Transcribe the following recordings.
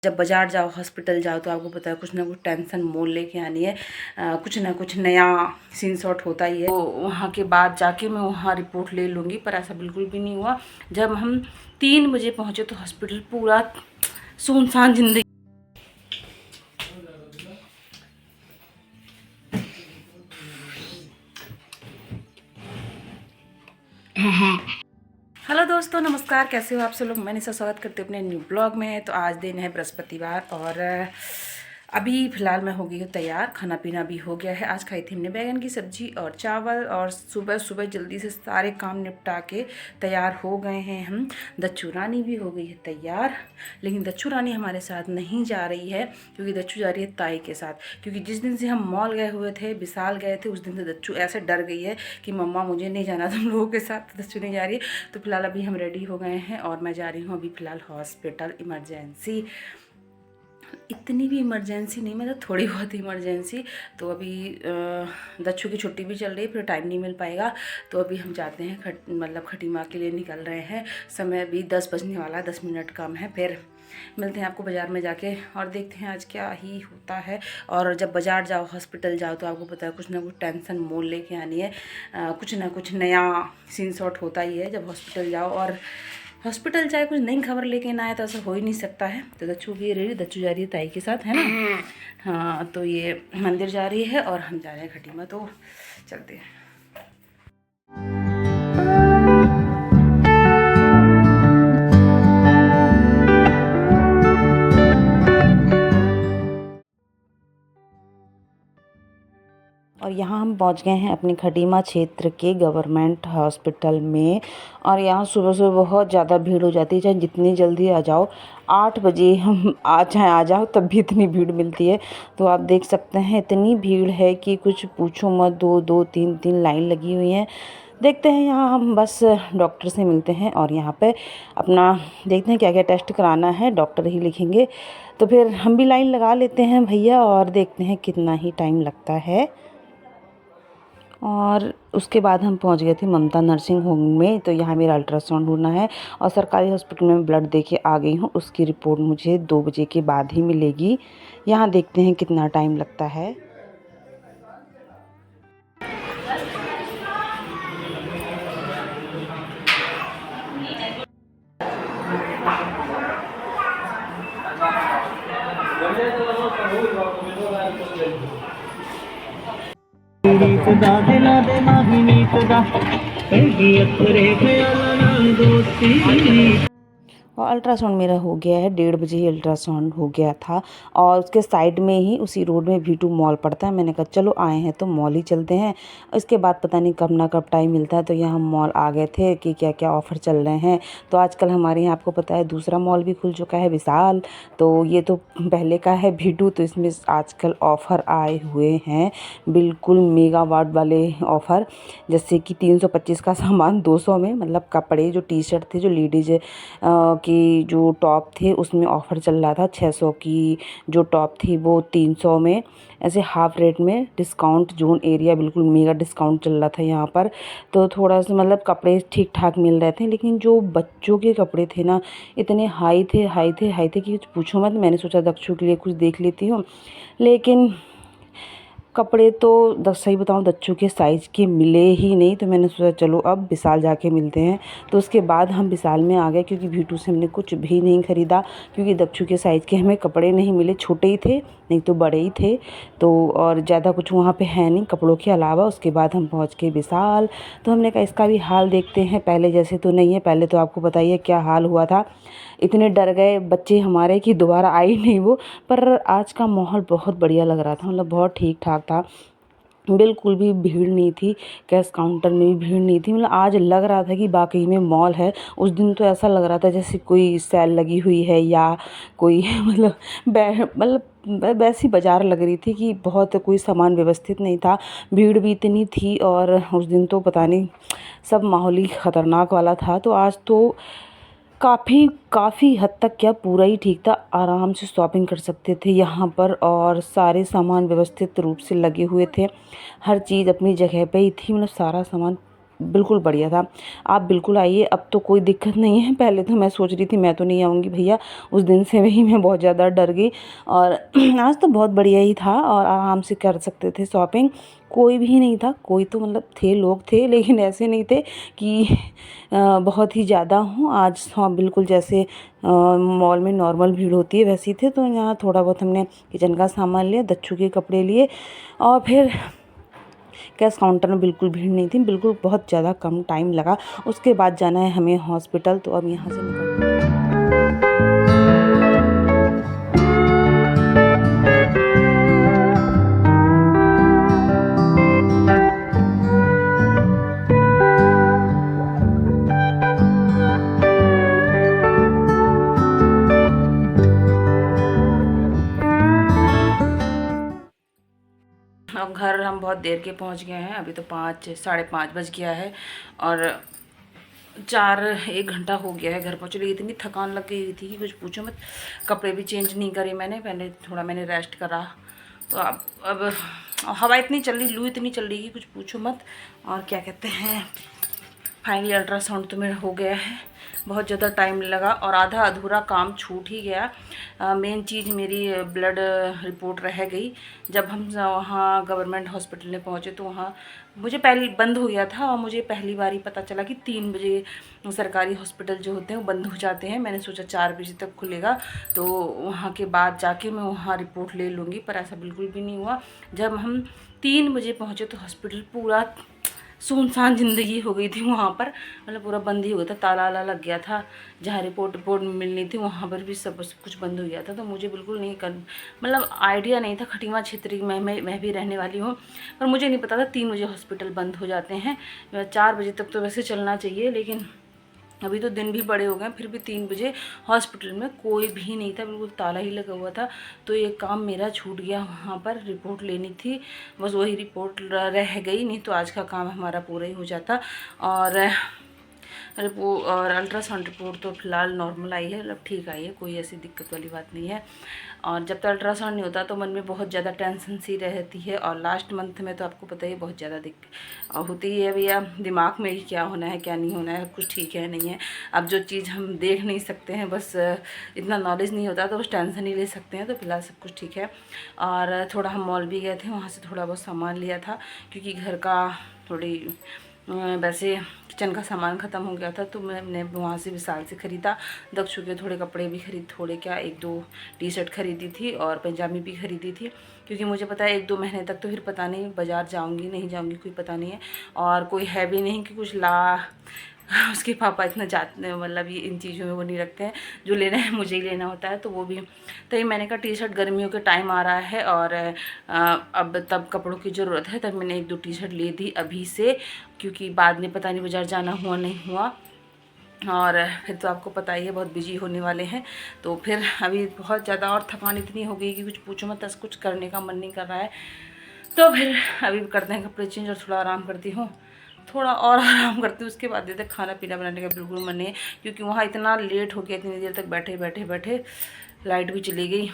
जब बाजार जाओ, हॉस्पिटल जाओ तो आपको पता है कुछ ना कुछ टेंशन मोल लेके आनी है। कुछ ना कुछ नया सीन शॉट होता ही है। तो वहाँ के बाद जाके मैं वहाँ रिपोर्ट ले लूँगी, पर ऐसा बिल्कुल भी नहीं हुआ। जब हम 3 बजे पहुँचे तो हॉस्पिटल पूरा सुनसान जिंदगी। हेलो दोस्तों, नमस्कार। कैसे हो आप सब लोग? मैंने स्वागत करते अपने न्यू ब्लॉग में। तो आज दिन है बृहस्पतिवार और अभी फ़िलहाल मैं हो गई हूँ तैयार। खाना पीना भी हो गया है। आज खाई थी हमने बैगन की सब्ज़ी और चावल, और सुबह सुबह जल्दी से सारे काम निपटा के तैयार हो गए हैं हम। दच्चू रानी भी हो गई है तैयार, लेकिन दच्चू रानी हमारे साथ नहीं जा रही है क्योंकि दच्चू जा रही है ताई के साथ। क्योंकि जिस दिन से हम मॉल गए हुए थे, विशाल गए थे, उस दिन से दच्चू ऐसे डर गई है कि मम्मा मुझे नहीं जाना तुम लोगों के साथ, दच्चू नहीं जा रही है। तो फिलहाल अभी हम रेडी हो गए हैं और मैं जा रही हूँ अभी फ़िलहाल हॉस्पिटल। इमरजेंसी, इतनी भी इमरजेंसी नहीं, मतलब थोड़ी बहुत इमरजेंसी। तो अभी दच्चू की छुट्टी भी चल रही है, फिर टाइम नहीं मिल पाएगा। तो अभी हम जाते हैं मतलब खटी माँ के लिए निकल रहे हैं। समय अभी 10 बजने वाला है, 10 मिनट कम है। फिर मिलते हैं आपको बाज़ार में जाके और देखते हैं आज क्या ही होता है। और जब बाज़ार जाओ, हॉस्पिटल जाओ तो आपको पता है कुछ ना कुछ टेंशन मोल लेके आनी है। कुछ ना कुछ नया सीन शॉट होता ही है जब हॉस्पिटल जाओ। और हॉस्पिटल चाहे कुछ नई खबर लेके ना आए तो ऐसा हो ही नहीं सकता है। तो दच्चू भी रेडी, दच्चू जा रही है ताई के साथ, है ना। हाँ, तो ये मंदिर जा रही है और हम जा रहे हैं खटीमा। तो चलते हैं। और यहाँ हम पहुँच गए हैं अपने खटीमा क्षेत्र के गवर्नमेंट हॉस्पिटल में। और यहाँ सुबह सुबह बहुत ज़्यादा भीड़ हो जाती है, चाहे जितनी जल्दी आ जाओ। 8 बजे हम आ जाओ तब भी इतनी भीड़ मिलती है। तो आप देख सकते हैं इतनी भीड़ है कि कुछ पूछो मत। 2-2, 3-3 लाइन लगी हुई हैं। देखते हैं, यहाँ हम बस डॉक्टर से मिलते हैं और यहाँ पे अपना देखते हैं क्या क्या टेस्ट कराना है, डॉक्टर ही लिखेंगे। तो फिर हम भी लाइन लगा लेते हैं भैया और देखते हैं कितना ही टाइम लगता है। और उसके बाद हम पहुंच गए थे ममता नर्सिंग होम में। तो यहाँ मेरा अल्ट्रासाउंड होना है और सरकारी हॉस्पिटल में ब्लड दे के आ गई हूँ। उसकी रिपोर्ट मुझे 2 बजे के बाद ही मिलेगी। यहाँ देखते हैं कितना टाइम लगता है। और अल्ट्रासाउंड मेरा हो गया है, 1:30 बजे ही अल्ट्रासाउंड हो गया था। और उसके साइड में ही उसी रोड में V2 मॉल पड़ता है। मैंने कहा चलो आए हैं तो मॉल ही चलते हैं। इसके बाद पता नहीं कब ना कब टाइम मिलता है। तो यहाँ मॉल आ गए थे कि क्या क्या ऑफ़र चल रहे हैं। तो आजकल हमारे यहाँ आपको पता है दूसरा मॉल भी खुल चुका है, विशाल। तो ये तो पहले का है V2। तो इसमें आजकल ऑफ़र आए हुए हैं, बिल्कुल मेगावाट वाले ऑफ़र। जैसे कि 325 का सामान 200 में, मतलब कपड़े जो टी शर्ट थे, जो लेडीज़ की जो टॉप थे उसमें ऑफ़र चल रहा था। 600 की जो टॉप थी वो 300 में, ऐसे हाफ़ रेट में डिस्काउंट। जोन एरिया बिल्कुल मेगा डिस्काउंट चल रहा था यहाँ पर। तो थोड़ा सा मतलब कपड़े ठीक ठाक मिल रहे थे। लेकिन जो बच्चों के कपड़े थे ना, इतने हाई थे कि कुछ पूछो मत। मैंने सोचा दक्षु के लिए कुछ देख लेती हूँ, लेकिन कपड़े तो सही बताऊँ दच्चू के साइज़ के मिले ही नहीं। तो मैंने सोचा चलो अब विशाल जाके मिलते हैं। तो उसके बाद हम विशाल में आ गए क्योंकि V2 से हमने कुछ भी नहीं ख़रीदा क्योंकि दच्चू के साइज़ के हमें कपड़े नहीं मिले। छोटे ही थे, नहीं तो बड़े ही थे। तो और ज़्यादा कुछ वहाँ पे है नहीं कपड़ों के अलावा। उसके बाद हम पहुँच गए विशाल। तो हमने कहा इसका भी हाल देखते हैं, पहले जैसे तो नहीं है। पहले तो आपको पता ही है क्या हाल हुआ था। इतने डर गए बच्चे हमारे कि दोबारा आई नहीं वो। पर आज का माहौल बहुत बढ़िया लग रहा था, मतलब बहुत ठीक ठाक था। बिल्कुल भी भीड़ नहीं थी, कैश काउंटर में भी भीड़ नहीं थी। मतलब आज लग रहा था कि वाकई में मॉल है। उस दिन तो ऐसा लग रहा था जैसे कोई सेल लगी हुई है या कोई मतलब वैसी बाज़ार लग रही थी कि बहुत कोई सामान व्यवस्थित नहीं था। भीड़ भी इतनी थी और उस दिन तो पता नहीं सब माहौल ही ख़तरनाक वाला था। तो आज तो काफ़ी हद तक क्या पूरा ही ठीक था। आराम से शॉपिंग कर सकते थे यहाँ पर और सारे सामान व्यवस्थित रूप से लगे हुए थे। हर चीज़ अपनी जगह पे ही थी, मतलब सारा सामान बिल्कुल बढ़िया था। आप बिल्कुल आइए, अब तो कोई दिक्कत नहीं है। पहले तो मैं सोच रही थी मैं तो नहीं आऊँगी भैया, उस दिन से ही मैं बहुत ज़्यादा डर गई। और आज तो बहुत बढ़िया ही था और आराम से कर सकते थे शॉपिंग। कोई भी नहीं था, कोई तो मतलब थे, लोग थे, लेकिन ऐसे नहीं थे कि बहुत ही ज़्यादा हों। आज हाँ बिल्कुल जैसे मॉल में नॉर्मल भीड़ होती है वैसी थे। तो यहाँ थोड़ा बहुत हमने किचन का सामान लिया, दच्चू के कपड़े लिए और फिर कैश काउंटर में बिल्कुल भीड़ नहीं थी, बिल्कुल बहुत ज़्यादा कम टाइम लगा। उसके बाद जाना है हमें हॉस्पिटल, तो अब यहाँ से निकलते हैं। अब घर हम बहुत देर के पहुंच गए हैं। अभी तो 5 साढ़े 5 बज गया है और 1 घंटा हो गया है घर पहुँचे। लेकिन इतनी थकान लग गई थी कि कुछ पूछो मत। कपड़े भी चेंज नहीं करे मैंने, पहले थोड़ा मैंने रेस्ट करा। तो अब हवा इतनी चल रही, लू इतनी चल रही कि कुछ पूछो मत। और क्या कहते हैं, फाइनली अल्ट्रासाउंड तो मेरा हो गया है। बहुत ज़्यादा टाइम लगा और आधा अधूरा काम छूट ही गया। मेन चीज़ मेरी ब्लड रिपोर्ट रह गई। जब हम वहाँ गवर्नमेंट हॉस्पिटल में पहुँचे तो वहाँ मुझे पहले बंद हो गया था और मुझे पहली बार ही पता चला कि 3 बजे सरकारी हॉस्पिटल जो होते हैं वो बंद हो जाते हैं। मैंने सोचा 4 बजे तक खुलेगा तो वहाँ के बाद जाके मैं वहाँ रिपोर्ट ले लूँगी, पर ऐसा बिल्कुल भी नहीं हुआ। जब हम 3 बजे पहुँचे तो हॉस्पिटल पूरा सुनसान ज़िंदगी हो गई थी वहाँ पर। मतलब पूरा बंद ही हो गया था, ताला वाला लग गया था। जहाँ रिपोर्ट मिलनी थी वहाँ पर भी सब कुछ बंद हो गया था। तो मुझे बिल्कुल नहीं मतलब आइडिया नहीं था। खटीमा क्षेत्र की मैं भी रहने वाली हूँ, पर मुझे नहीं पता था 3 बजे हॉस्पिटल बंद हो जाते हैं। 4 बजे तक तो वैसे चलना चाहिए, लेकिन अभी तो दिन भी बड़े हो गए, फिर भी 3 बजे हॉस्पिटल में कोई भी नहीं था, बिल्कुल ताला ही लगा हुआ था। तो ये काम मेरा छूट गया, वहाँ पर रिपोर्ट लेनी थी, बस वही रिपोर्ट रह गई, नहीं तो आज का काम हमारा पूरा ही हो जाता। और और अल्ट्रासाउंड रिपोर्ट तो फ़िलहाल नॉर्मल आई है, मतलब ठीक आई है, कोई ऐसी दिक्कत वाली बात नहीं है। और जब तक अल्ट्रासाउंड नहीं होता तो मन में बहुत ज़्यादा टेंशन सी रहती है। और लास्ट मंथ में तो आपको पता ही बहुत ज़्यादा दिक्कत होती है भैया, दिमाग में ही क्या होना है क्या नहीं होना है, कुछ ठीक है नहीं है। अब जो चीज़ हम देख नहीं सकते हैं, बस इतना नॉलेज नहीं होता तो बस टेंशन ही ले सकते हैं। तो फिलहाल सब कुछ ठीक है। और थोड़ा हम मॉल भी गए थे, वहाँ से थोड़ा बहुत सामान लिया था, क्योंकि घर का थोड़ी वैसे किचन का सामान ख़त्म हो गया था। तो मैंने वहाँ से विशाल से ख़रीदा। दक्षु के थोड़े कपड़े भी थोड़े क्या 1-2 टी शर्ट ख़रीदी थी और पैजामी भी ख़रीदी थी, क्योंकि मुझे पता है 1-2 महीने तक तो फिर पता नहीं बाज़ार जाऊँगी नहीं जाऊँगी, कोई पता नहीं है। और कोई है भी नहीं कि कुछ उसके पापा इतना जाते, मतलब ये इन चीज़ों में वो नहीं रखते हैं। जो लेना है मुझे ही लेना होता है, तो वो भी तभी मैंने कहा टी शर्ट गर्मियों के टाइम आ रहा है और अब तब कपड़ों की ज़रूरत है, तब मैंने 1-2 टी शर्ट ले दी अभी से, क्योंकि बाद में पता नहीं बाज़ार जाना हुआ नहीं हुआ। और फिर तो आपको पता ही है बहुत बिजी होने वाले हैं। तो फिर अभी बहुत ज़्यादा और थकान इतनी हो गई कि कुछ पूछो मत, कुछ करने का मन नहीं कर रहा है। तो फिर अभी करते हैं कपड़े चेंज और थोड़ा आराम करती हूँ, थोड़ा और आराम करती हूँ। उसके बाद देते खाना पीना बनाने का बिल्कुल मन नहीं है, क्योंकि वहाँ इतना लेट हो गया, इतनी देर तक बैठे लाइट भी चली गई।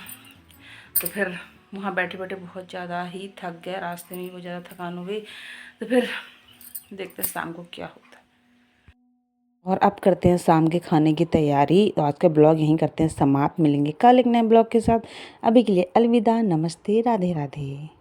तो फिर वहाँ बैठे बहुत ज़्यादा ही थक गए, रास्ते में बहुत ज़्यादा थकान हो गई। तो फिर देखते हैं शाम को क्या होता है। और अब करते हैं शाम के खाने की तैयारी। तो आज का ब्लॉग यहीं करते हैं समाप्त, मिलेंगे कल एक नए ब्लॉग के साथ। अभी के लिए अलविदा, नमस्ते, राधे राधे।